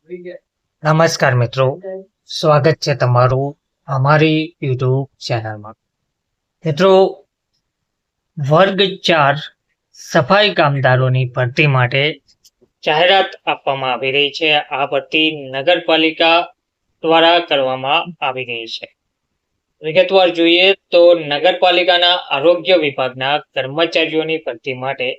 નમસ્કાર મિત્રો, સ્વાગત છે તમારું અમારી યુટ્યુબ ચેનલમાં. મિત્રો, વર્ગ 4 સફાઈ કામદારોની ભરતી માટે જાહેરાત આપવામાં આવી રહી છે. આ ભરતી નગરપાલિકા દ્વારા કરવામાં આવી રહી છે. વિગતવાર જોઈએ તો નગરપાલિકાના આરોગ્ય વિભાગના કર્મચારીઓની ભરતી માટે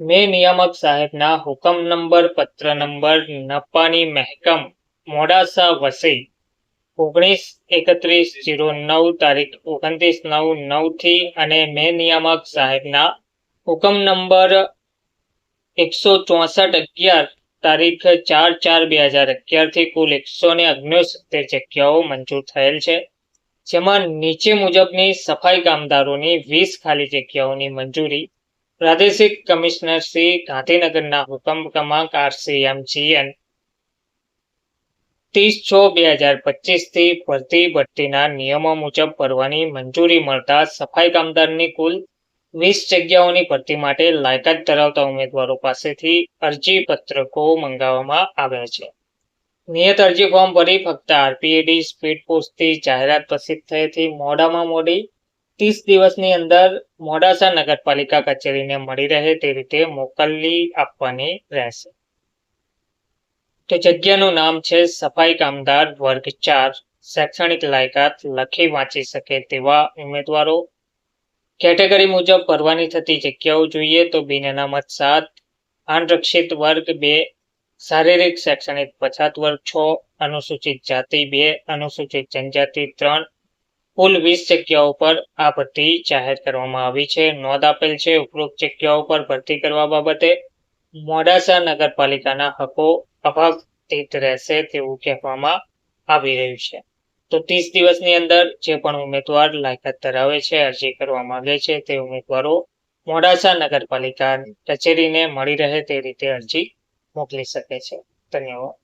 મેં નિયામક સાહેબના હુકમ નંબર પત્ર નંબર નપાની મહેકમ મોડાસા વસઈ 19-31-09 તારીખ 29/9 થી અને મેં નિયામક સાહેબના હુકમ નંબર 164/11 તારીખ 4/4/2011 થી કુલ 169 જગ્યાઓ મંજૂર થયેલ છે. જેમાં નીચે મુજબની સફાઈ કામદારોની 20 ખાલી જગ્યાઓની મંજૂરી પ્રાદેશિક કમિશનર શ્રી ગાંધીનગરના હુકમ ક્રમાંક RCMGN 30/6/2025 થી ભરતીના નિયમો મુજબ ભરવાની મંજૂરી મળતા સફાઈ કામદારની કુલ 20 જગ્યાઓની ભરતી માટે લાયકાત ધરાવતા ઉમેદવારો પાસેથી અરજી પત્રકો મંગાવવામાં આવ્યા છે. નિયત અરજી ફોર્મ ભરી ફક્ત RPAD સ્પીડ પોસ્ટથી જાહેરાત પ્રસિદ્ધ થયેથી મોડામાં મોડી 30 દિવસની અંદર મોડાસા નગરપાલિકા કચેરીને મળી રહે તે રીતે મોકલી આપવાની રહેશે. તો જગ્યાનું નામ છે સફાઈ કામદાર વર્ગ 4. શૈક્ષણિક લાયકાત લખી વાંચી શકે તેવા ઉમેદવારો. કેટેગરી મુજબ ભરવાની થતી જગ્યાઓ જોઈએ તો બિન અનામત 7, અનરક્ષિત વર્ગ 2, શારીરિક શૈક્ષણિક પછાત વર્ગ 6, અનુસૂચિત જાતિ 2, અનુસૂચિત જનજાતિ 3. કુલ 20 જગ્યાઓ પર આ ભરતી જાહેર કરવામાં આવી છે. નોંધ આપેલ છે ઉપરોક્ત જગ્યાઓ પર ભરતી કરવા બાબતે મોડાસા નગરપાલિકાના હકો અભાવિત રહેશે તેવું કહેવામાં આવી રહ્યું છે. તો 30 દિવસની અંદર જે પણ ઉમેદવાર લાયકાત ધરાવે છે, અરજી કરવા માંગે છે તે ઉમેદવારો મોડાસા નગરપાલિકા કચેરીને મળી રહે તે રીતે અરજી મોકલી શકે છે. ધન્યવાદ.